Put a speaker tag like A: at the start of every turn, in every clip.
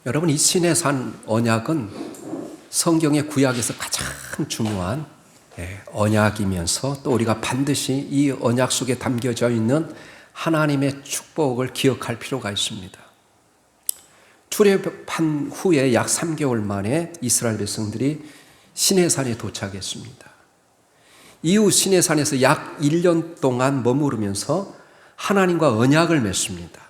A: 여러분, 이 신의 산 언약은 성경의 구약에서 가장 중요한 언약이면서 또 우리가 반드시 이 언약 속에 담겨져 있는 하나님의 축복을 기억할 필요가 있습니다. 출애굽한 후에 약 3개월 만에 이스라엘 백성들이 시내산에 도착했습니다. 이후 시내산에서 약 1년 동안 머무르면서 하나님과 언약을 맺습니다.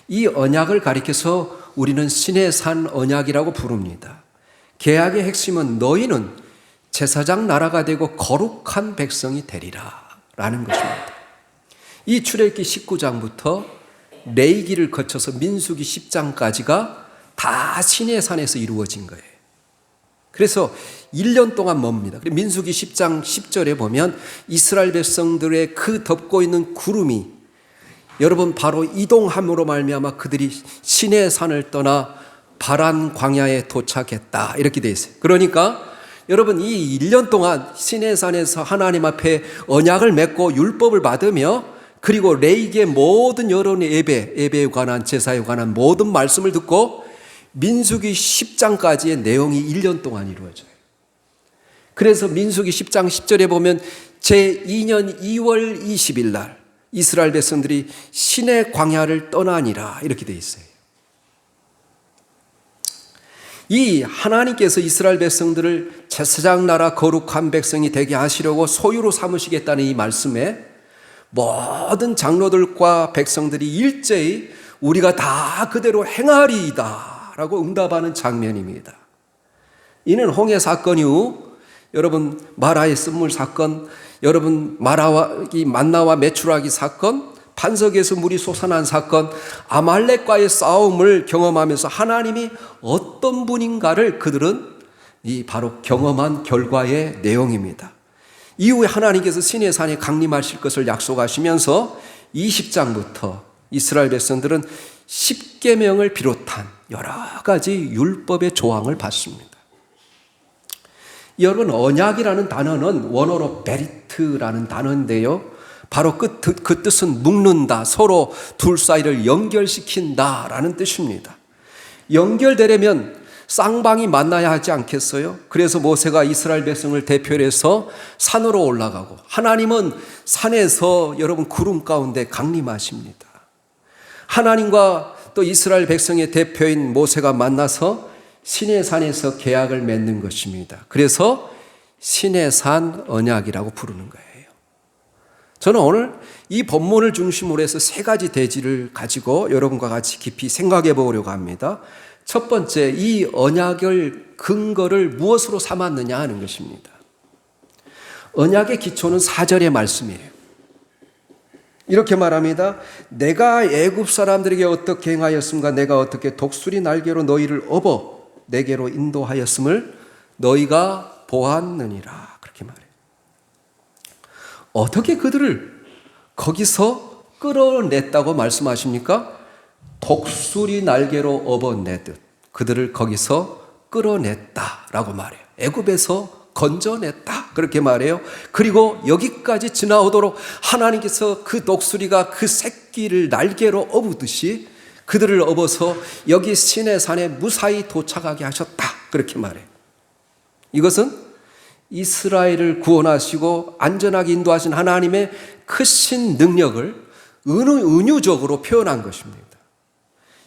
A: 이 언약을 가리켜서 우리는 시내산 언약이라고 부릅니다. 계약의 핵심은 너희는 제사장 나라가 되고 거룩한 백성이 되리라 라는 것입니다. 이 출애굽기 19장부터 레위기를 거쳐서 민수기 10장까지가 다 시내산에서 이루어진 거예요. 그래서 1년 동안 멉니다. 민수기 10장 10절에 보면 이스라엘 백성들의 그 덮고 있는 구름이 여러분 바로 이동함으로 말미암아 그들이 시내산을 떠나 바란 광야에 도착했다 이렇게 되어 있어요. 그러니까 여러분 이 1년 동안 시내산에서 하나님 앞에 언약을 맺고 율법을 받으며 그리고 레위기의 모든 여론의 예배에 관한 제사에 관한 모든 말씀을 듣고 민수기 10장까지의 내용이 1년 동안 이루어져요. 그래서 민수기 10장 10절에 보면 제2년 2월 20일 날 이스라엘 백성들이 시내 광야를 떠나니라 이렇게 되어 있어요. 이 하나님께서 이스라엘 백성들을 제사장 나라 거룩한 백성이 되게 하시려고 소유로 삼으시겠다는 이 말씀에 모든 장로들과 백성들이 일제히 우리가 다 그대로 행하리이다 라고 응답하는 장면입니다. 이는 홍해 사건 이후 여러분 마라의 쓴물 사건, 여러분 만나와 메추라기 사건, 반석에서 물이 솟아난 사건, 아말렉과의 싸움을 경험하면서 하나님이 어떤 분인가를 그들은 바로 경험한 결과의 내용입니다. 이후에 하나님께서 시내산에 강림하실 것을 약속하시면서 20장부터 이스라엘 백성들은 10계명을 비롯한 여러 가지 율법의 조항을 받습니다. 여러분 언약이라는 단어는 원어로 베리트라는 단어인데요. 바로 그 뜻은 묶는다, 서로 둘 사이를 연결시킨다라는 뜻입니다. 연결되려면 쌍방이 만나야 하지 않겠어요? 그래서 모세가 이스라엘 백성을 대표해서 산으로 올라가고 하나님은 산에서 여러분 구름 가운데 강림하십니다. 하나님과 또 이스라엘 백성의 대표인 모세가 만나서 시내산에서 계약을 맺는 것입니다. 그래서 시내산 언약이라고 부르는 거예요. 저는 오늘 이 본문을 중심으로 해서 세 가지 대지를 가지고 여러분과 같이 깊이 생각해 보려고 합니다. 첫 번째, 이 언약을 근거를 무엇으로 삼았느냐 하는 것입니다. 언약의 기초는 4절의 말씀이에요. 이렇게 말합니다. 내가 애굽 사람들에게 어떻게 행하였음과 내가 어떻게 독수리 날개로 너희를 업어 내게로 인도하였음을 너희가 보았느니라. 그렇게 말해요. 어떻게 그들을 거기서 끌어냈다고 말씀하십니까? 독수리 날개로 업어내듯 그들을 거기서 끌어냈다라고 말해요. 애굽에서 건져냈다 그렇게 말해요. 그리고 여기까지 지나오도록 하나님께서 그 독수리가 그 새끼를 날개로 업으듯이 그들을 업어서 여기 시내산에 무사히 도착하게 하셨다 그렇게 말해요. 이것은 이스라엘을 구원하시고 안전하게 인도하신 하나님의 크신 능력을 은유적으로 표현한 것입니다.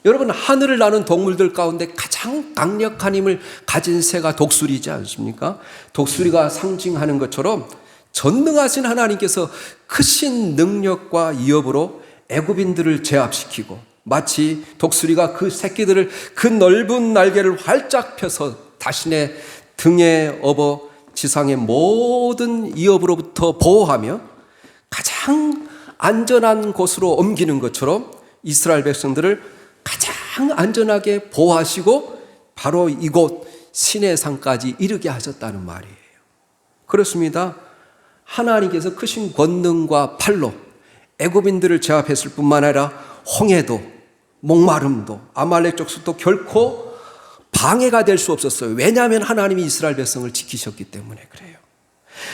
A: 여러분 하늘을 나는 동물들 가운데 가장 강력한 힘을 가진 새가 독수리지 않습니까? 독수리가 상징하는 것처럼 전능하신 하나님께서 크신 능력과 위협으로 애굽인들을 제압시키고 마치 독수리가 그 새끼들을 그 넓은 날개를 활짝 펴서 자신의 등에 업어 지상의 모든 위협으로부터 보호하며 가장 안전한 곳으로 옮기는 것처럼 이스라엘 백성들을 가장 안전하게 보호하시고 바로 이곳 시내산까지 이르게 하셨다는 말이에요. 그렇습니다. 하나님께서 크신 권능과 팔로 애굽인들을 제압했을 뿐만 아니라 홍해도 목마름도 아말렉 족속도 결코 방해가 될 수 없었어요. 왜냐하면 하나님이 이스라엘 백성을 지키셨기 때문에 그래요.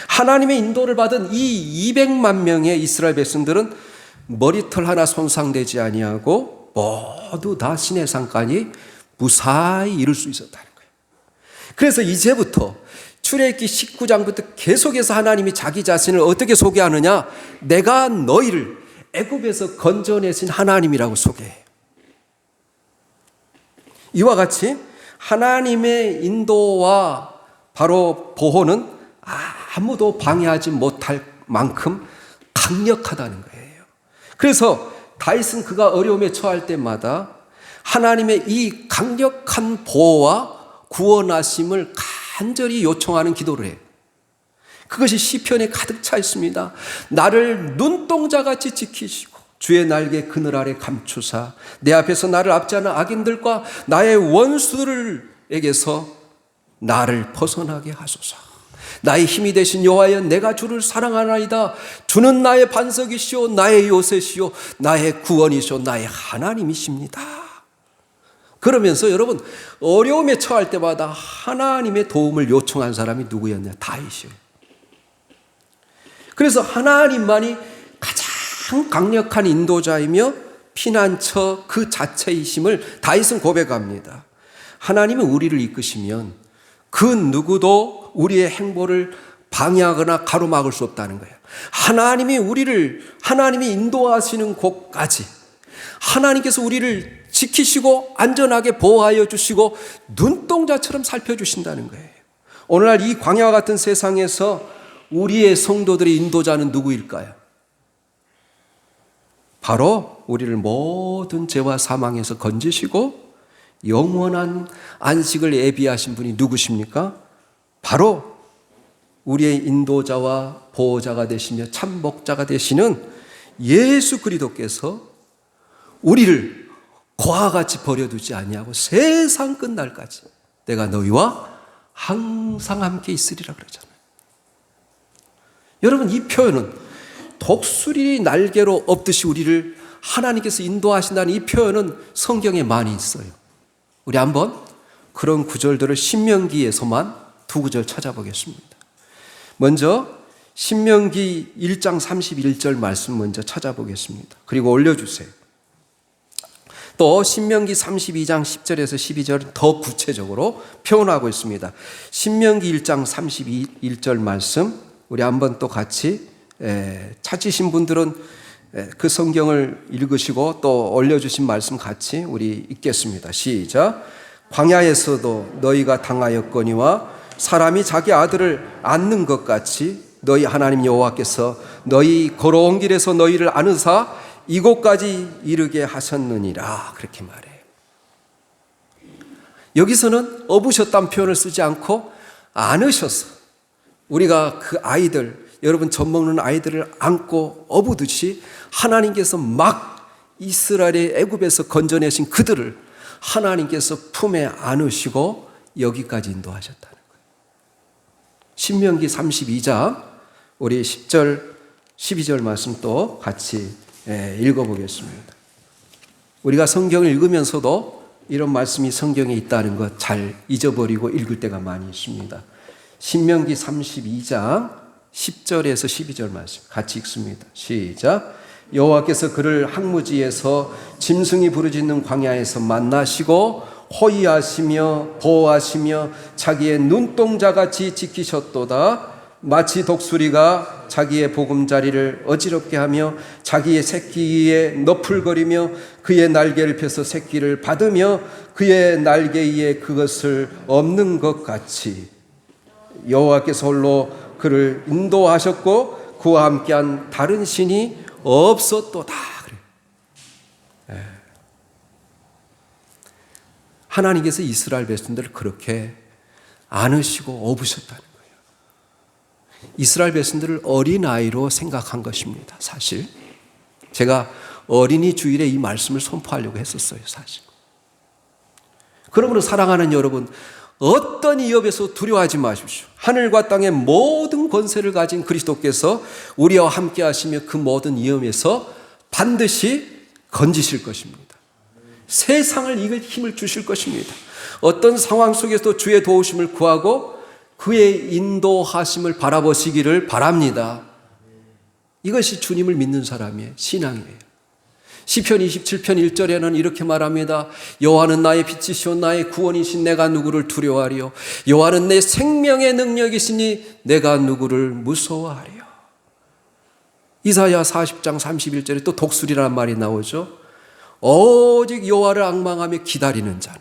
A: 하나님의 인도를 받은 이 200만 명의 이스라엘 백성들은 머리털 하나 손상되지 아니하고 모두 다 시내산까지 무사히 이룰 수 있었다는 거예요. 그래서 이제부터 출애굽기 19장부터 계속해서 하나님이 자기 자신을 어떻게 소개하느냐? 내가 너희를 애굽에서 건져내신 하나님이라고 소개해요. 이와 같이 하나님의 인도와 바로 보호는 아무도 방해하지 못할 만큼 강력하다는 거예요. 그래서 다윗은 그가 어려움에 처할 때마다 하나님의 이 강력한 보호와 구원하심을 간절히 요청하는 기도를 해요. 그것이 시편에 가득 차 있습니다. 나를 눈동자같이 지키시고 주의 날개 그늘 아래 감추사 내 앞에서 나를 압제하는 악인들과 나의 원수들에게서 나를 벗어나게 하소서. 나의 힘이 되신 여호와여 내가 주를 사랑하나이다. 주는 나의 반석이시오 나의 요새시오 나의 구원이시오 나의 하나님이십니다. 그러면서 여러분 어려움에 처할 때마다 하나님의 도움을 요청한 사람이 누구였냐? 다윗이요. 그래서 하나님만이 가장 강력한 인도자이며 피난처 그 자체이심을 다윗은 고백합니다. 하나님은 우리를 이끄시면 그 누구도 우리의 행보를 방해하거나 가로막을 수 없다는 거예요. 하나님이 인도하시는 곳까지 하나님께서 우리를 지키시고 안전하게 보호하여 주시고 눈동자처럼 살펴주신다는 거예요. 오늘날 이 광야와 같은 세상에서 우리의 성도들의 인도자는 누구일까요? 바로 우리를 모든 죄와 사망에서 건지시고 영원한 안식을 예비하신 분이 누구십니까? 바로 우리의 인도자와 보호자가 되시며 참복자가 되시는 예수 그리스도께서 우리를 고와 같이 버려두지 아니하고 세상 끝날까지 내가 너희와 항상 함께 있으리라 그러잖아요. 여러분 이 표현은 독수리 날개로 엎듯이 우리를 하나님께서 인도하신다는 이 표현은 성경에 많이 있어요. 우리 한번 그런 구절들을 신명기에서만 두 구절 찾아보겠습니다. 먼저 신명기 1장 31절 말씀 먼저 찾아보겠습니다. 그리고 올려주세요. 또 신명기 32장 10절에서 12절은 더 구체적으로 표현하고 있습니다. 신명기 1장 31절 말씀 우리 한번 또 같이 찾으신 분들은 그 성경을 읽으시고 또 올려주신 말씀 같이 우리 읽겠습니다. 시작. 광야에서도 너희가 당하였거니와 사람이 자기 아들을 안는 것 같이 너희 하나님 여호와께서 너희 걸어온 길에서 너희를 안으사 이곳까지 이르게 하셨느니라 그렇게 말해요. 여기서는 업으셨다는 표현을 쓰지 않고 안으셔서 우리가 그 아이들 여러분 젖 먹는 아이들을 안고 업으듯이 하나님께서 막 이스라엘의 애굽에서 건져내신 그들을 하나님께서 품에 안으시고 여기까지 인도하셨다는 거예요. 신명기 32장 우리 10절 12절 말씀 또 같이 읽어보겠습니다. 우리가 성경을 읽으면서도 이런 말씀이 성경에 있다는 것 잘 잊어버리고 읽을 때가 많이 있습니다. 신명기 32장 10절에서 12절 말씀 같이 읽습니다. 시작. 여호와께서 그를 항무지에서 짐승이 부르짖는 광야에서 만나시고 호위하시며 보호하시며 자기의 눈동자같이 지키셨도다. 마치 독수리가 자기의 보금자리를 어지럽게 하며 자기의 새끼 위에 너풀거리며 그의 날개를 펴서 새끼를 받으며 그의 날개 위에 그것을 엎는 것 같이 여호와께서 홀로 그를 인도하셨고 그와 함께한 다른 신이 없었도다. 하나님께서 이스라엘 백성들을 그렇게 안으시고 업으셨다는 거예요. 이스라엘 백성들을 어린아이로 생각한 것입니다. 사실 제가 어린이 주일에 이 말씀을 선포하려고 했었어요. 사실 그러므로 사랑하는 여러분 어떤 위협에서 두려워하지 마십시오. 하늘과 땅의 모든 권세를 가진 그리스도께서 우리와 함께 하시며 그 모든 위험에서 반드시 건지실 것입니다. 세상을 이길 힘을 주실 것입니다. 어떤 상황 속에서도 주의 도우심을 구하고 그의 인도하심을 바라보시기를 바랍니다. 이것이 주님을 믿는 사람의 신앙이에요. 시편 27편 1절에는 이렇게 말합니다. 여호와는 나의 빛이시오 나의 구원이신 내가 누구를 두려워하리요. 여호와는 내 생명의 능력이시니 내가 누구를 무서워하리요. 이사야 40장 31절에 또 독수리라는 말이 나오죠. 오직 여호와를 앙망하며 기다리는 자는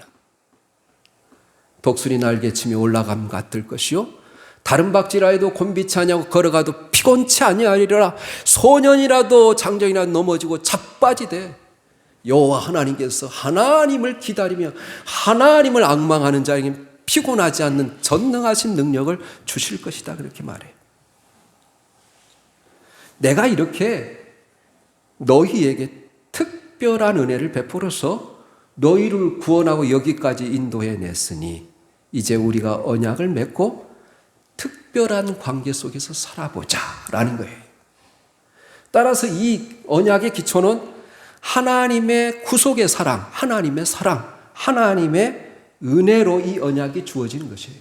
A: 독수리 날개치며 올라감 같을 것이요 다른 박질하여도 곤비치 아니하고 걸어가도 피곤치 아니하리라. 소년이라도 장정이라도 넘어지고 자빠지되 여호와 하나님께서 하나님을 기다리며 하나님을 앙망하는 자에게 피곤하지 않는 전능하신 능력을 주실 것이다. 그렇게 말해요. 내가 이렇게 너희에게 특별한 은혜를 베풀어서 너희를 구원하고 여기까지 인도해 냈으니 이제 우리가 언약을 맺고 특별한 관계 속에서 살아보자라는 거예요. 따라서 이 언약의 기초는 하나님의 구속의 사랑, 하나님의 은혜로 이 언약이 주어지는 것이에요.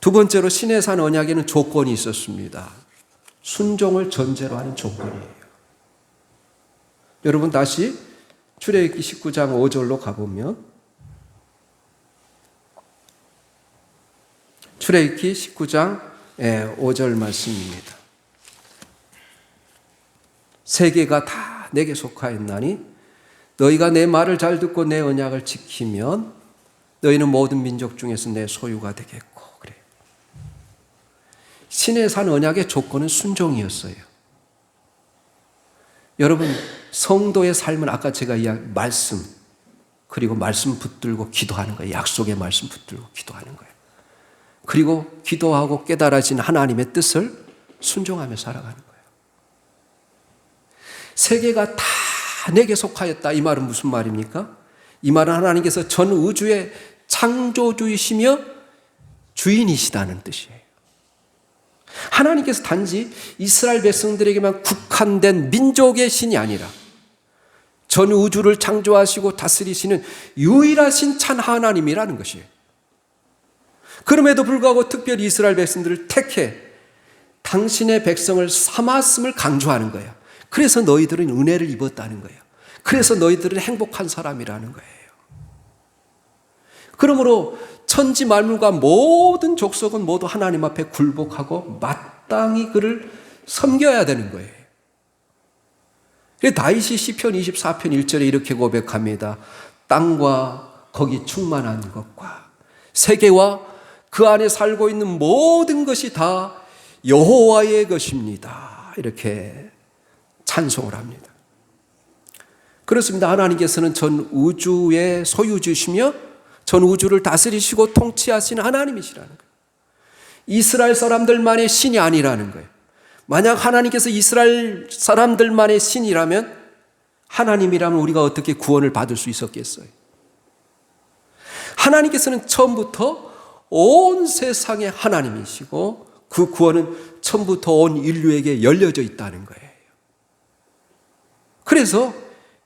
A: 두 번째로 시내산 언약에는 조건이 있었습니다. 순종을 전제로 하는 조건이에요. 여러분 다시 출애굽기 19장 5절로 가보면 출애굽기 19장 5절 말씀입니다. 세계가 다 내게 속하였나니 너희가 내 말을 잘 듣고 내 언약을 지키면 너희는 모든 민족 중에서 내 소유가 되겠고 그래요. 시내산 언약의 조건은 순종이었어요. 여러분 성도의 삶은 아까 제가 이야기한 말씀 그리고 말씀 붙들고 기도하는 거예요. 약속의 말씀 붙들고 기도하는 거예요. 그리고 기도하고 깨달아진 하나님의 뜻을 순종하며 살아가는 거예요. 세계가 다 내게 속하였다. 이 말은 무슨 말입니까? 이 말은 하나님께서 전 우주의 창조주이시며 주인이시다는 뜻이에요. 하나님께서 단지 이스라엘 백성들에게만 국한된 민족의 신이 아니라 전 우주를 창조하시고 다스리시는 유일하신 참 하나님이라는 것이에요. 그럼에도 불구하고 특별히 이스라엘 백성들을 택해 당신의 백성을 삼았음을 강조하는 거예요. 그래서 너희들은 은혜를 입었다는 거예요. 그래서 너희들은 행복한 사람이라는 거예요. 그러므로 천지 만물과 모든 족속은 모두 하나님 앞에 굴복하고 마땅히 그를 섬겨야 되는 거예요. 다윗이 시편 24편 1절에 이렇게 고백합니다. 땅과 거기 충만한 것과 세계와 그 안에 살고 있는 모든 것이 다 여호와의 것입니다. 이렇게 찬송을 합니다. 그렇습니다. 하나님께서는 전 우주의 소유주시며 전 우주를 다스리시고 통치하시는 하나님이시라는 거예요. 이스라엘 사람들만의 신이 아니라는 거예요. 만약 하나님께서 이스라엘 사람들만의 신이라면 하나님이라면 우리가 어떻게 구원을 받을 수 있었겠어요? 하나님께서는 처음부터 온 세상의 하나님이시고 그 구원은 처음부터 온 인류에게 열려져 있다는 거예요. 그래서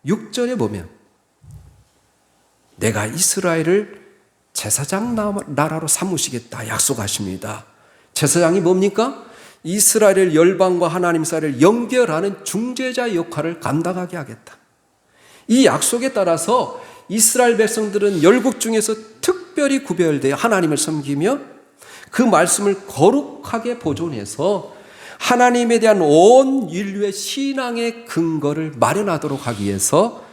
A: 6절에 보면 내가 이스라엘을 제사장 나라로 삼으시겠다 약속하십니다. 제사장이 뭡니까? 이스라엘을 열방과 하나님 사이를 연결하는 중재자 역할을 감당하게 하겠다. 이 약속에 따라서 이스라엘 백성들은 열국 중에서 특별히 구별되어 하나님을 섬기며 그 말씀을 거룩하게 보존해서 하나님에 대한 온 인류의 신앙의 근거를 마련하도록 하기 위해서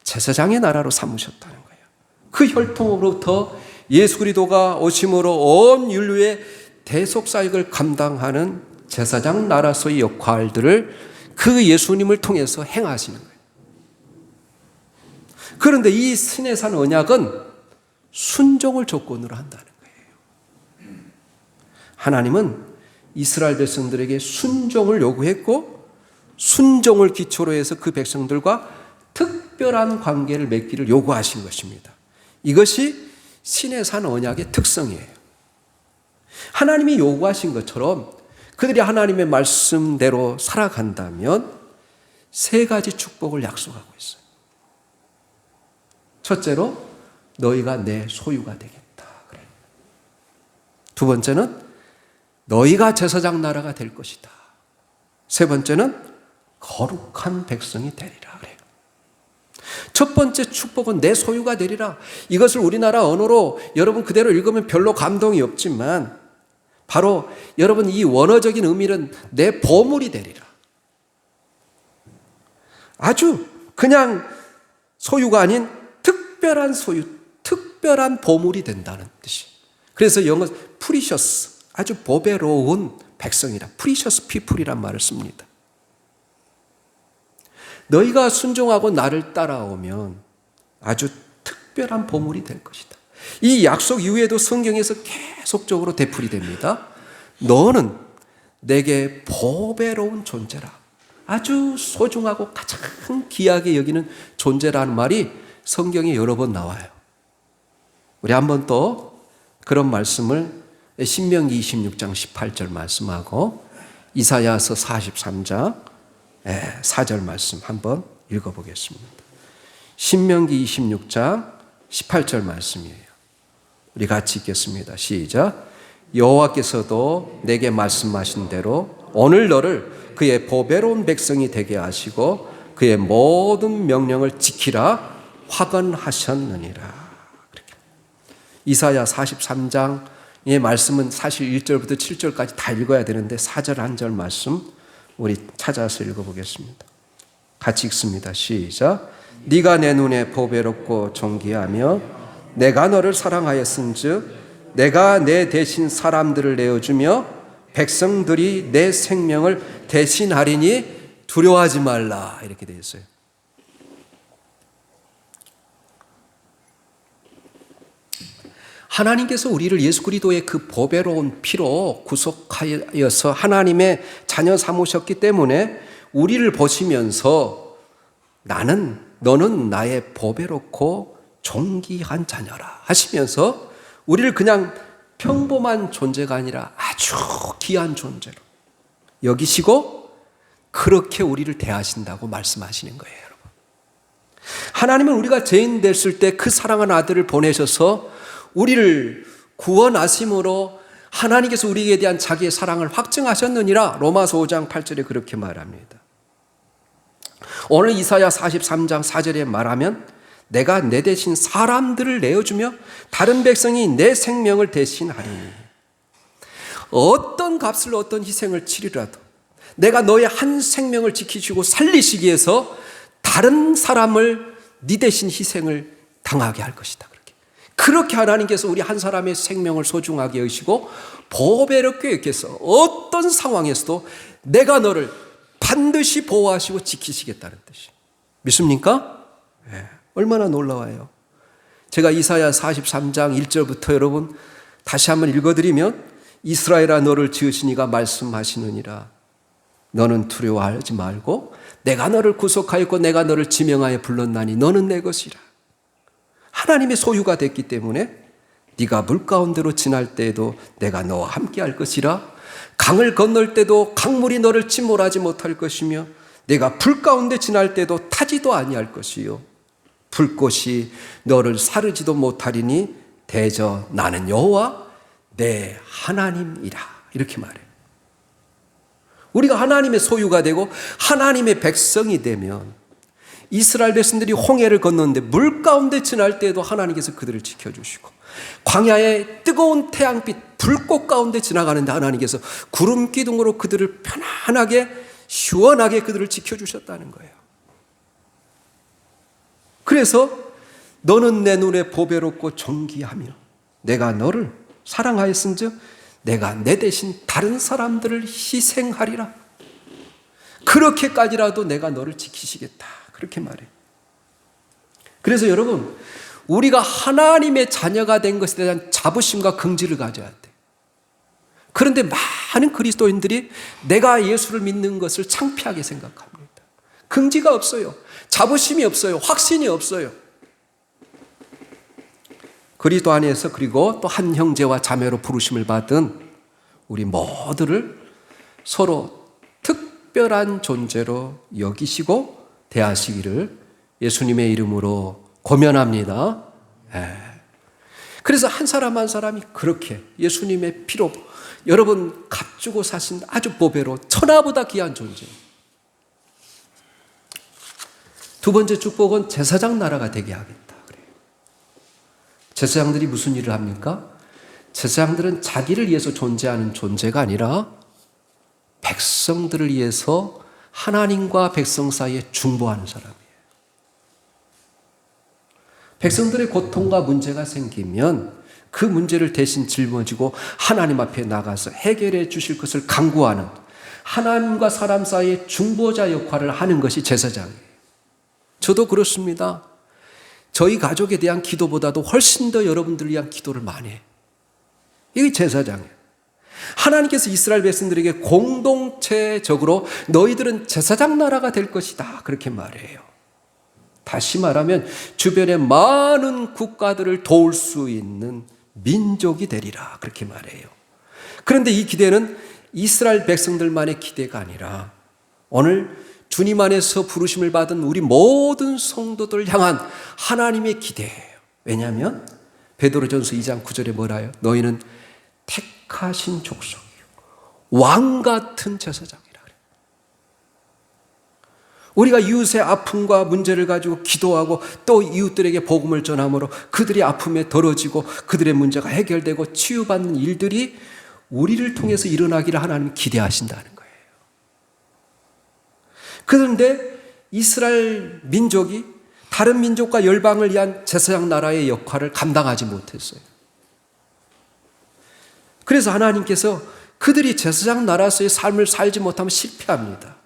A: 제사장의 나라로 삼으셨다는 거예요. 그 혈통으로부터 예수 그리스도가 오심으로 온 인류의 대속사역을 감당하는 제사장 나라소의 역할들을 그 예수님을 통해서 행하시는 거예요. 그런데 이 시내산 언약은 순종을 조건으로 한다는 거예요. 하나님은 이스라엘 백성들에게 순종을 요구했고 순종을 기초로 해서 그 백성들과 특별한 관계를 맺기를 요구하신 것입니다. 이것이 시내산 언약의 특성이에요. 하나님이 요구하신 것처럼 그들이 하나님의 말씀대로 살아간다면 세 가지 축복을 약속하고 있어요. 첫째로 너희가 내 소유가 되겠다. 그래. 두 번째는 너희가 제사장 나라가 될 것이다. 세 번째는 거룩한 백성이 되리라 그래요. 첫 번째 축복은 내 소유가 되리라. 이것을 우리나라 언어로 여러분 그대로 읽으면 별로 감동이 없지만 바로 여러분 이 원어적인 의미는 내 보물이 되리라. 아주 그냥 소유가 아닌 특별한 소유, 특별한 보물이 된다는 뜻이. 그래서 영어 precious, 아주 보배로운 백성이라, precious people이란 말을 씁니다. 너희가 순종하고 나를 따라오면 아주 특별한 보물이 될 것이다. 이 약속 이후에도 성경에서 계속적으로 되풀이 됩니다. 너는 내게 보배로운 존재라. 아주 소중하고 가장 귀하게 여기는 존재라는 말이 성경에 여러 번 나와요. 우리 한번 또 그런 말씀을 신명기 26장 18절 말씀하고 이사야서 43장 4절 말씀 한번 읽어보겠습니다. 신명기 26장 18절 말씀이에요. 우리 같이 읽겠습니다. 시작. 여호와께서도 내게 말씀하신 대로 오늘 너를 그의 보배로운 백성이 되게 하시고 그의 모든 명령을 지키라 확언하셨느니라. 그렇게. 이사야 43장의 말씀은 사실 1절부터 7절까지 다 읽어야 되는데 4절 한 절 말씀 우리 찾아서 읽어보겠습니다. 같이 읽습니다. 시작. 네가 내 눈에 보배롭고 존귀하며 내가 너를 사랑하였은즉 내가 내 대신 사람들을 내어주며 백성들이 내 생명을 대신하리니 두려워하지 말라. 이렇게 되어 있어요. 하나님께서 우리를 예수 그리스도의 그 보배로운 피로 구속하여서 하나님의 자녀 삼으셨기 때문에 우리를 보시면서 너는 나의 보배롭고 존귀한 자녀라 하시면서 우리를 그냥 평범한 존재가 아니라 아주 귀한 존재로 여기시고 그렇게 우리를 대하신다고 말씀하시는 거예요, 여러분. 하나님은 우리가 죄인 됐을 때 그 사랑하는 아들을 보내셔서 우리를 구원하심으로 하나님께서 우리에 대한 자기의 사랑을 확증하셨느니라. 로마서 5장 8절에 그렇게 말합니다. 오늘 이사야 43장 4절에 말하면 내가 내 대신 사람들을 내어주며 다른 백성이 내 생명을 대신하리니 어떤 값을 어떤 희생을 치르라도 내가 너의 한 생명을 지키시고 살리시기 위해서 다른 사람을 네 대신 희생을 당하게 할 것이다. 그렇게 하나님께서 우리 한 사람의 생명을 소중하게 여기시고 보배롭게 여기서 어떤 상황에서도 내가 너를 반드시 보호하시고 지키시겠다는 뜻이. 믿습니까? 네. 얼마나 놀라워요. 제가 이사야 43장 1절부터 여러분 다시 한번 읽어드리면 이스라엘아 너를 지으신 이가 말씀하시느니라. 너는 두려워하지 말고 내가 너를 구속하였고 내가 너를 지명하여 불렀나니 너는 내 것이라. 하나님의 소유가 됐기 때문에 네가 물 가운데로 지날 때에도 내가 너와 함께 할 것이라. 강을 건널 때도 강물이 너를 침몰하지 못할 것이며 내가 불 가운데 지날 때도 타지도 아니할 것이요 불꽃이 너를 사르지도 못하리니 대저 나는 여호와 내 하나님이라. 이렇게 말해요. 우리가 하나님의 소유가 되고 하나님의 백성이 되면 이스라엘 백성들이 홍해를 건너는데 물 가운데 지날 때에도 하나님께서 그들을 지켜주시고 광야의 뜨거운 태양빛 불꽃 가운데 지나가는데 하나님께서 구름 기둥으로 그들을 편안하게 시원하게 그들을 지켜주셨다는 거예요. 그래서 너는 내 눈에 보배롭고 존귀하며 내가 너를 사랑하였은즉 내가 내 대신 다른 사람들을 희생하리라. 그렇게까지라도 내가 너를 지키시겠다. 그렇게 말해요. 그래서 여러분, 우리가 하나님의 자녀가 된 것에 대한 자부심과 긍지를 가져야 돼. 그런데 많은 그리스도인들이 내가 예수를 믿는 것을 창피하게 생각합니다. 긍지가 없어요. 자부심이 없어요. 확신이 없어요. 그리스도 안에서 그리고 또 한 형제와 자매로 부르심을 받은 우리 모두를 서로 특별한 존재로 여기시고 대하시기를 예수님의 이름으로 고면합니다. 그래서 한 사람 한 사람이 그렇게 예수님의 피로 여러분 값주고 사신 아주 보배로 천하보다 귀한 존재. 두 번째 축복은 제사장 나라가 되게 하겠다 그래요. 제사장들이 무슨 일을 합니까? 제사장들은 자기를 위해서 존재하는 존재가 아니라 백성들을 위해서 하나님과 백성 사이에 중보하는 사람이에요. 백성들의 고통과 문제가 생기면 그 문제를 대신 짊어지고 하나님 앞에 나가서 해결해 주실 것을 간구하는 하나님과 사람 사이의 중보자 역할을 하는 것이 제사장이에요. 저도 그렇습니다. 저희 가족에 대한 기도보다도 훨씬 더 여러분들을 위한 기도를 많이 해요. 이게 제사장이에요. 하나님께서 이스라엘 백성들에게 공동체적으로 너희들은 제사장 나라가 될 것이다 그렇게 말해요. 다시 말하면 주변의 많은 국가들을 도울 수 있는 민족이 되리라 그렇게 말해요. 그런데 이 기대는 이스라엘 백성들만의 기대가 아니라 오늘 주님 안에서 부르심을 받은 우리 모든 성도들 향한 하나님의 기대예요. 왜냐하면 베드로전서 2장 9절에 뭐라요? 너희는 택하신 족속이요 왕 같은 제사장이라 그래요. 우리가 이웃의 아픔과 문제를 가지고 기도하고 또 이웃들에게 복음을 전함으로 그들의 아픔에 덜어지고 그들의 문제가 해결되고 치유받는 일들이 우리를 통해서 일어나기를 하나님 기대하신다는 거예요. 그런데 이스라엘 민족이 다른 민족과 열방을 위한 제사장 나라의 역할을 감당하지 못했어요. 그래서 하나님께서 그들이 제사장 나라에서의 삶을 살지 못하면 실패합니다.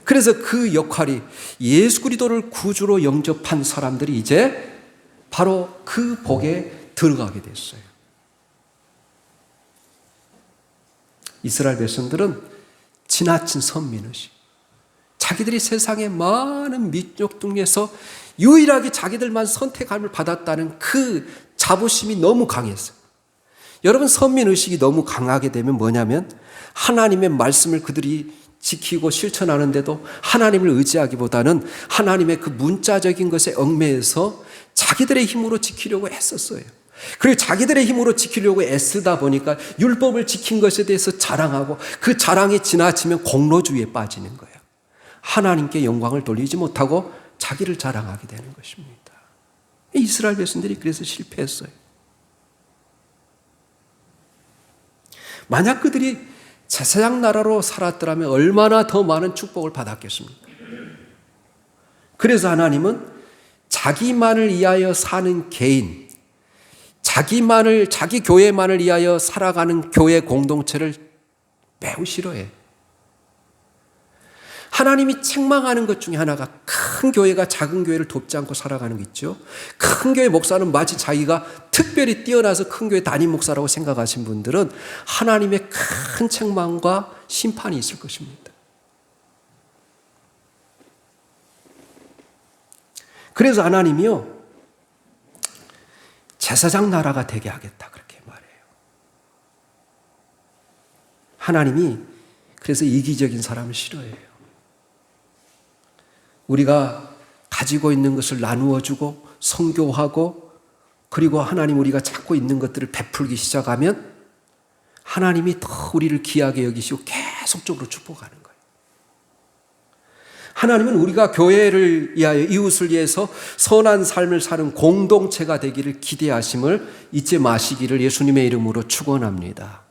A: 그래서 그 역할이 예수 그리스도를 구주로 영접한 사람들이 이제 바로 그 복에 들어가게 됐어요. 이스라엘 백성들은 지나친 선민의식, 자기들이 세상의 많은 민족 중에서 유일하게 자기들만 선택함을 받았다는 그 자부심이 너무 강했어요. 여러분, 선민의식이 너무 강하게 되면 뭐냐면 하나님의 말씀을 그들이 지키고 실천하는데도 하나님을 의지하기보다는 하나님의 그 문자적인 것에 얽매여서 자기들의 힘으로 지키려고 애썼어요. 그리고 자기들의 힘으로 지키려고 애쓰다 보니까 율법을 지킨 것에 대해서 자랑하고 그 자랑이 지나치면 공로주의에 빠지는 거예요. 하나님께 영광을 돌리지 못하고 자기를 자랑하게 되는 것입니다. 이스라엘 백성들이 그래서 실패했어요. 만약 그들이 제사장 나라로 살았더라면 얼마나 더 많은 축복을 받았겠습니까? 그래서 하나님은 자기만을 위하여 사는 개인, 자기 교회만을 위하여 살아가는 교회 공동체를 매우 싫어해요. 하나님이 책망하는 것 중에 하나가 큰 교회가 작은 교회를 돕지 않고 살아가는 게 있죠. 큰 교회 목사는 마치 자기가 특별히 뛰어나서 큰 교회 담임 목사라고 생각하신 분들은 하나님의 큰 책망과 심판이 있을 것입니다. 그래서 하나님이요, 제사장 나라가 되게 하겠다 그렇게 말해요. 하나님이 그래서 이기적인 사람을 싫어해요. 우리가 가지고 있는 것을 나누어주고 선교하고 그리고 하나님 우리가 찾고 있는 것들을 베풀기 시작하면 하나님이 더 우리를 귀하게 여기시고 계속적으로 축복하는 거예요. 하나님은 우리가 교회를 위하여 이웃을 위해서 선한 삶을 사는 공동체가 되기를 기대하심을 잊지 마시기를 예수님의 이름으로 축원합니다.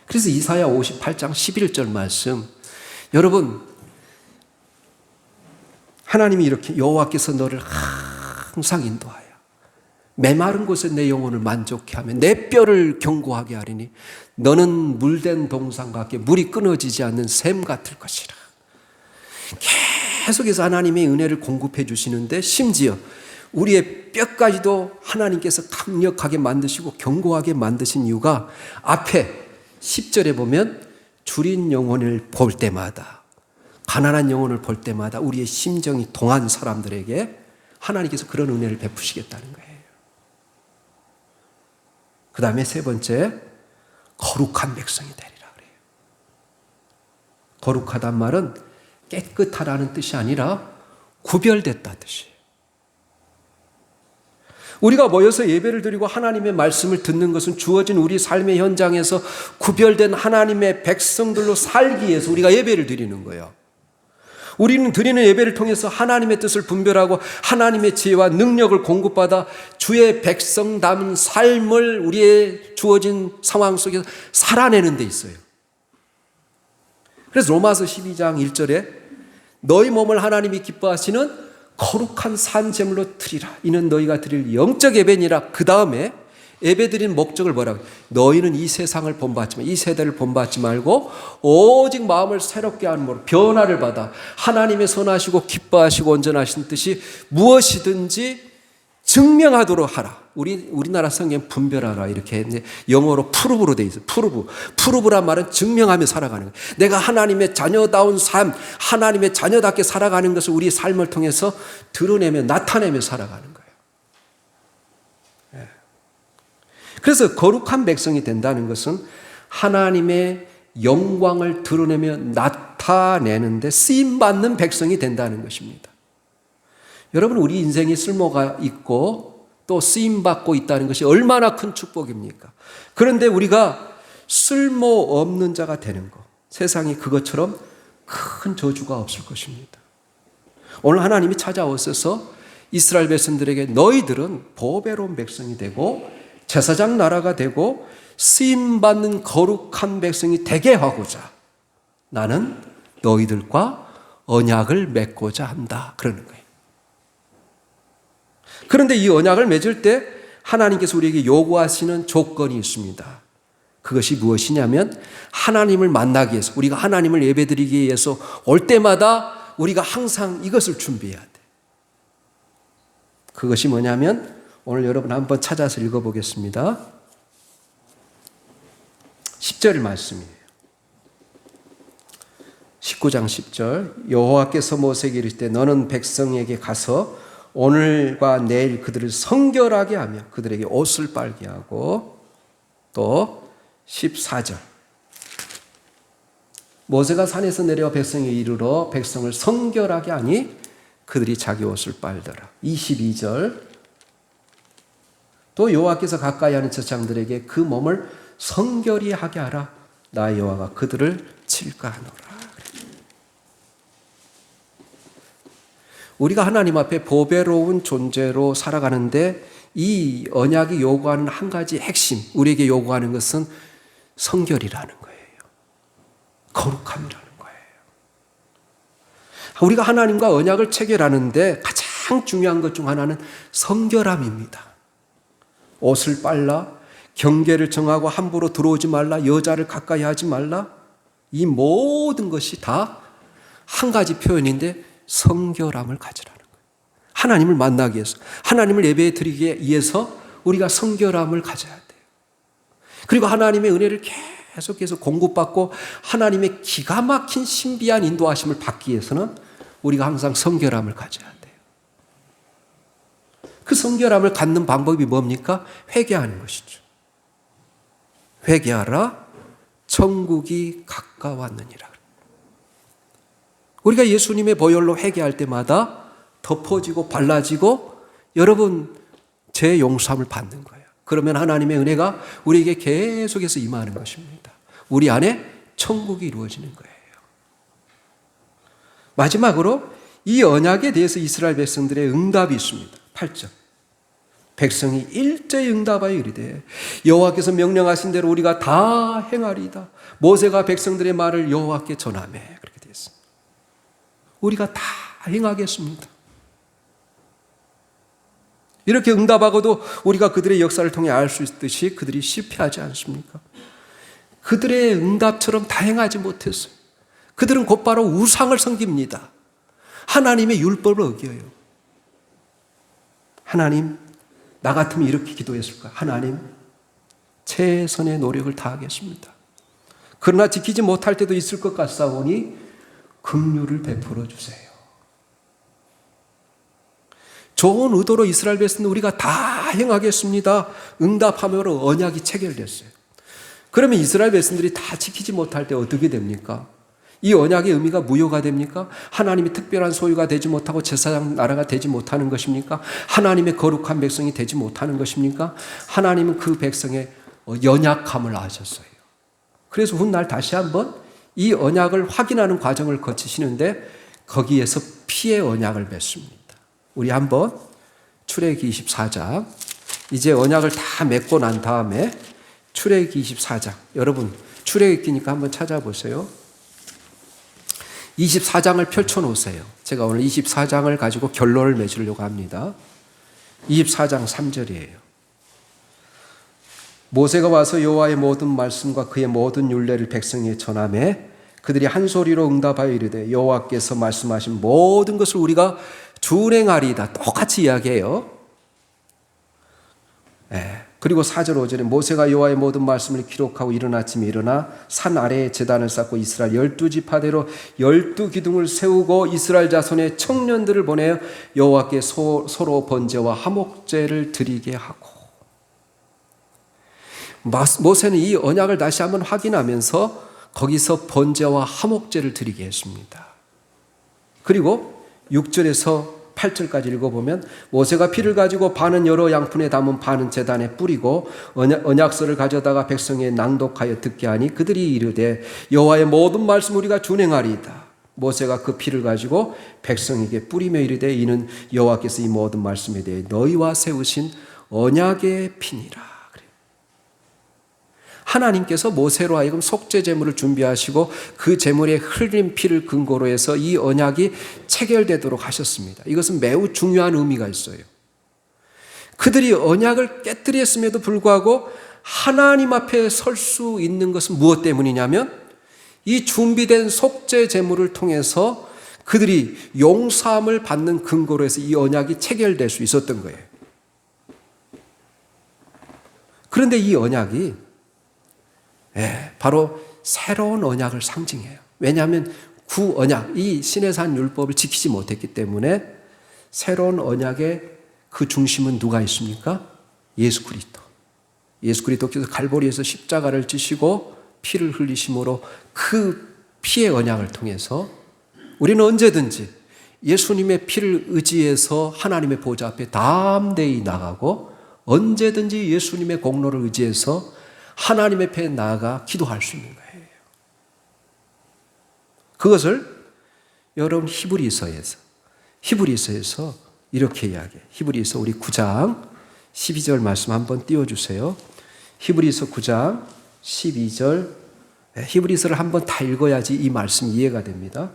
A: 그래서 이사야 58장 11절 말씀, 여러분, 하나님이 이렇게 여호와께서 너를 항상 인도하여 메마른 곳에 내 영혼을 만족케 하며 내 뼈를 견고하게 하리니 너는 물된 동상 같게 물이 끊어지지 않는 샘 같을 것이라. 계속해서 하나님의 은혜를 공급해 주시는데 심지어 우리의 뼈까지도 하나님께서 강력하게 만드시고 견고하게 만드신 이유가 앞에 10절에 보면 줄인 영혼을 볼 때마다, 가난한 영혼을 볼 때마다 우리의 심정이 동한 사람들에게 하나님께서 그런 은혜를 베푸시겠다는 거예요. 그 다음에 세 번째, 거룩한 백성이 되리라 그래요. 거룩하단 말은 깨끗하다는 뜻이 아니라 구별됐다 뜻이에요. 우리가 모여서 예배를 드리고 하나님의 말씀을 듣는 것은 주어진 우리 삶의 현장에서 구별된 하나님의 백성들로 살기 위해서 우리가 예배를 드리는 거예요. 우리는 드리는 예배를 통해서 하나님의 뜻을 분별하고 하나님의 지혜와 능력을 공급받아 주의 백성다운 삶을 우리의 주어진 상황 속에서 살아내는 데 있어요. 그래서 로마서 12장 1절에 너희 몸을 하나님이 기뻐하시는 거룩한 산 제물로 드리라. 이는 너희가 드릴 영적 예배니라. 그 다음에 예배 드리는 목적을 뭐라고 해요? 너희는 이 세상을 본받지 말고 이 세대를 본받지 말고 오직 마음을 새롭게 하는 으로 변화를 받아 하나님의 선하시고 기뻐하시고 온전하신 뜻이 무엇이든지 증명하도록 하라. 우리나라 성경 분별하라 이렇게 영어로 프루브로 돼 있어요. 프루브란 말은 증명하며 살아가는 거예요. 내가 하나님의 자녀다운 삶, 하나님의 자녀답게 살아가는 것을 우리 삶을 통해서 드러내며 나타내며 살아가는 거예요. 그래서 거룩한 백성이 된다는 것은 하나님의 영광을 드러내며 나타내는데 쓰임받는 백성이 된다는 것입니다. 여러분, 우리 인생에 쓸모가 있고 또 쓰임받고 있다는 것이 얼마나 큰 축복입니까? 그런데 우리가 쓸모없는 자가 되는 것, 세상이 그것처럼 큰 저주가 없을 것입니다. 오늘 하나님이 찾아오셔서 이스라엘 백성들에게 너희들은 보배로운 백성이 되고 제사장 나라가 되고 쓰임받는 거룩한 백성이 되게 하고자 나는 너희들과 언약을 맺고자 한다. 그러는 거예요. 그런데 이 언약을 맺을 때 하나님께서 우리에게 요구하시는 조건이 있습니다. 그것이 무엇이냐면 하나님을 만나기 위해서 우리가 하나님을 예배드리기 위해서 올 때마다 우리가 항상 이것을 준비해야 돼. 그것이 뭐냐면 오늘 여러분 한번 찾아서 읽어보겠습니다. 10절 말씀이에요. 19장 10절 여호와께서 모세에게 이르시되 너는 백성에게 가서 오늘과 내일 그들을 성결하게 하며 그들에게 옷을 빨게 하고 또 14절 모세가 산에서 내려와 백성에 이르러 백성을 성결하게 하니 그들이 자기 옷을 빨더라. 22절 또 여호와께서 가까이 하는 제사장들에게 그 몸을 성결히 하게 하라. 나 여호와가 그들을 칠까하노라. 우리가 하나님 앞에 보배로운 존재로 살아가는데 이 언약이 요구하는 한 가지 핵심, 우리에게 요구하는 것은 성결이라는 거예요. 거룩함이라는 거예요. 우리가 하나님과 언약을 체결하는데 가장 중요한 것 중 하나는 성결함입니다. 옷을 빨라, 경계를 정하고 함부로 들어오지 말라, 여자를 가까이 하지 말라. 이 모든 것이 다 한 가지 표현인데 성결함을 가지라는 거예요. 하나님을 만나기 위해서, 하나님을 예배에 드리기 위해서 우리가 성결함을 가져야 돼요. 그리고 하나님의 은혜를 계속해서 공급받고 하나님의 기가 막힌 신비한 인도하심을 받기 위해서는 우리가 항상 성결함을 가져야 돼요. 그 성결함을 갖는 방법이 뭡니까? 회개하는 것이죠. 회개하라, 천국이 가까웠느니라. 우리가 예수님의 보혈로 회개할 때마다 덮어지고 발라지고 여러분 죄 용서함을 받는 거예요. 그러면 하나님의 은혜가 우리에게 계속해서 임하는 것입니다. 우리 안에 천국이 이루어지는 거예요. 마지막으로 이 언약에 대해서 이스라엘 백성들의 응답이 있습니다. 8절. 백성이 일제히 응답하여 이르되 여호와께서 명령하신 대로 우리가 다 행하리이다. 모세가 백성들의 말을 여호와께 전하매. 그렇게 되어 있습니다. 우리가 다 행하겠습니다. 이렇게 응답하고도 우리가 그들의 역사를 통해 알 수 있듯이 그들이 실패하지 않습니까? 그들의 응답처럼 다 행하지 못했어요. 그들은 곧바로 우상을 섬깁니다. 하나님의 율법을 어겨요. 하나님, 나 같으면 이렇게 기도했을까? 하나님, 최선의 노력을 다하겠습니다. 그러나 지키지 못할 때도 있을 것 같사오니 긍휼을 베풀어 주세요. 좋은 의도로 이스라엘 백성은 우리가 다 행하겠습니다. 응답하므로 언약이 체결됐어요. 그러면 이스라엘 백성들이 다 지키지 못할 때 어떻게 됩니까? 이 언약의 의미가 무효가 됩니까? 하나님이 특별한 소유가 되지 못하고 제사장 나라가 되지 못하는 것입니까? 하나님의 거룩한 백성이 되지 못하는 것입니까? 하나님은 그 백성의 연약함을 아셨어요. 그래서 훗날 다시 한번 이 언약을 확인하는 과정을 거치시는데 거기에서 피의 언약을 맺습니다. 우리 한번 출애굽기 24장, 이제 언약을 다 맺고 난 다음에 출애굽기 24장, 여러분 출애굽기니까 한번 찾아보세요. 24장을 펼쳐놓으세요. 제가 오늘 24장을 가지고 결론을 맺으려고 합니다. 24장 3절이에요. 모세가 와서 여호와의 모든 말씀과 그의 모든 율례를 백성에게 전하매 그들이 한 소리로 응답하여 이르되 여호와께서 말씀하신 모든 것을 우리가 준행하리이다. 똑같이 이야기해요. 그리고 4절 5절에 모세가 여호와의 모든 말씀을 기록하고 이른 아침에 일어나 산 아래에 제단을 쌓고 이스라엘 12지파대로 12기둥을 세우고 이스라엘 자손의 청년들을 보내어 여호와께 서로 번제와 화목제를 드리게 하고, 모세는 이 언약을 다시 한번 확인하면서 거기서 번제와 화목제를 드리게 했습니다. 그리고 6절에서 8절까지 읽어보면 모세가 피를 가지고 반은 여러 양푼에 담은 반은 제단에 뿌리고 언약서를 가져다가 백성에 낭독하여 듣게 하니 그들이 이르되 여호와의 모든 말씀 우리가 준행하리이다. 모세가 그 피를 가지고 백성에게 뿌리며 이르되 이는 여호와께서 이 모든 말씀에 대해 너희와 세우신 언약의 피니라. 하나님께서 모세로 하여금 속죄 제물을 준비하시고 그 제물에 흘린 피를 근거로 해서 이 언약이 체결되도록 하셨습니다. 이것은 매우 중요한 의미가 있어요. 그들이 언약을 깨뜨렸음에도 불구하고 하나님 앞에 설 수 있는 것은 무엇 때문이냐면 이 준비된 속죄 제물을 통해서 그들이 용서함을 받는 근거로 해서 이 언약이 체결될 수 있었던 거예요. 그런데 이 언약이 바로 새로운 언약을 상징해요. 왜냐하면 구언약, 이 시내산 율법을 지키지 못했기 때문에 새로운 언약의 그 중심은 누가 있습니까? 예수 그리스도. 예수 그리스도께서 갈보리에서 십자가를 지시고 피를 흘리심으로 그 피의 언약을 통해서 우리는 언제든지 예수님의 피를 의지해서 하나님의 보좌 앞에 담대히 나가고 언제든지 예수님의 공로를 의지해서 하나님 앞에 나아가 기도할 수 있는 거예요. 그것을 여러분 히브리서에서 이렇게 이야기해요. 히브리서 우리 9장 12절 말씀 한번 띄워주세요. 히브리서 9장 12절, 히브리서를 한번 다 읽어야지 이 말씀이 이해가 됩니다.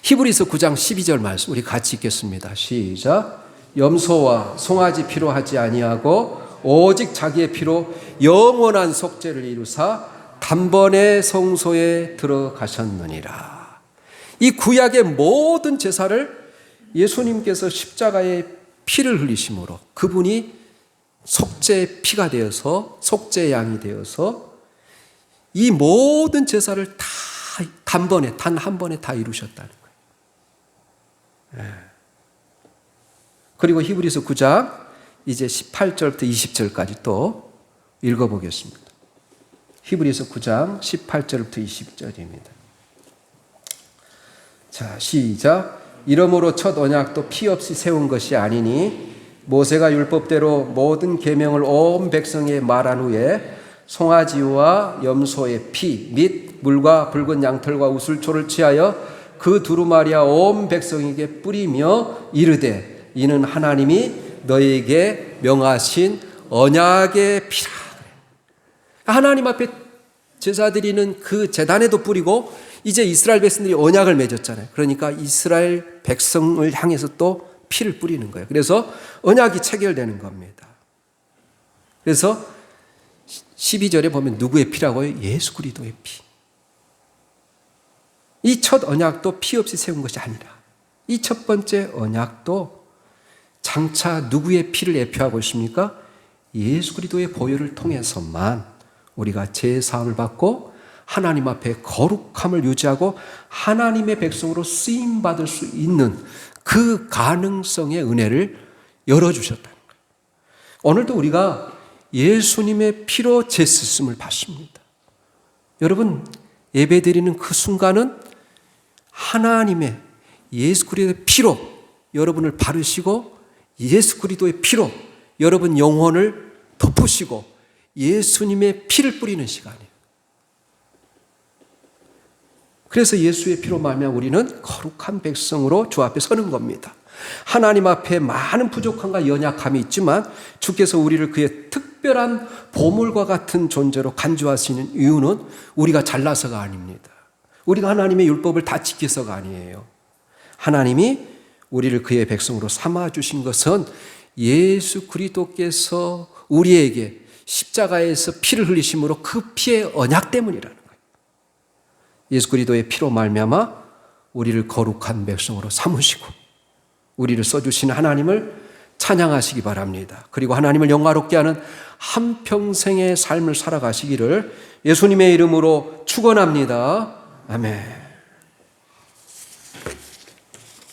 A: 히브리서 9장 12절 말씀 우리 같이 읽겠습니다. 시작. 염소와 송아지 피로 하지 아니하고 오직 자기의 피로 영원한 속죄를 이루사 단번에 성소에 들어가셨느니라. 이 구약의 모든 제사를 예수님께서 십자가에 피를 흘리심으로 그분이 속죄의 피가 되어서 속죄의 양이 되어서 이 모든 제사를 다 단번에 단 한 번에 다 이루셨다는 거예요. 그리고 히브리서 9장 이제 18절부터 20절까지 또 읽어보겠습니다. 히브리서 9장 18절부터 20절입니다. 자, 시작. 이러므로 첫 언약도 피 없이 세운 것이 아니니 모세가 율법대로 모든 계명을 온 백성에 말한 후에 송아지와 염소의 피 및 물과 붉은 양털과 우슬초를 취하여 그 두루마리와 온 백성에게 뿌리며 이르되 이는 하나님이 너희에게 명하신 언약의 피라. 하나님 앞에 제사 드리는 그 제단에도 뿌리고 이제 이스라엘 백성들이 언약을 맺었잖아요. 그러니까 이스라엘 백성을 향해서 또 피를 뿌리는 거예요. 그래서 언약이 체결되는 겁니다. 그래서 12절에 보면 누구의 피라고요? 예수 그리스도의 피. 이 첫 언약도 피 없이 세운 것이 아니라 이 첫 번째 언약도 장차 누구의 피를 예표하고 있습니까? 예수 그리스도의 보혈을 통해서만 우리가 제사함을 받고 하나님 앞에 거룩함을 유지하고 하나님의 백성으로 쓰임받을 수 있는 그 가능성의 은혜를 열어주셨다는 거예요. 오늘도 우리가 예수님의 피로 제쓰심을 받습니다. 여러분 예배드리는 그 순간은 하나님의 예수 그리스도의 피로 여러분을 바르시고 예수 그리스도의 피로 여러분 영혼을 덮으시고 예수님의 피를 뿌리는 시간이에요. 그래서 예수의 피로 말미암아 우리는 거룩한 백성으로 주 앞에 서는 겁니다. 하나님 앞에 많은 부족함과 연약함이 있지만 주께서 우리를 그의 특별한 보물과 같은 존재로 간주하시는 이유는 우리가 잘나서가 아닙니다. 우리가 하나님의 율법을 다 지켜서가 아니에요. 하나님이 우리를 그의 백성으로 삼아주신 것은 예수 그리스도께서 우리에게 십자가에서 피를 흘리심으로 그 피의 언약 때문이라는 거예요. 예수 그리스도의 피로 말미암아 우리를 거룩한 백성으로 삼으시고 우리를 써주신 하나님을 찬양하시기 바랍니다. 그리고 하나님을 영화롭게 하는 한평생의 삶을 살아가시기를 예수님의 이름으로 축원합니다. 아멘.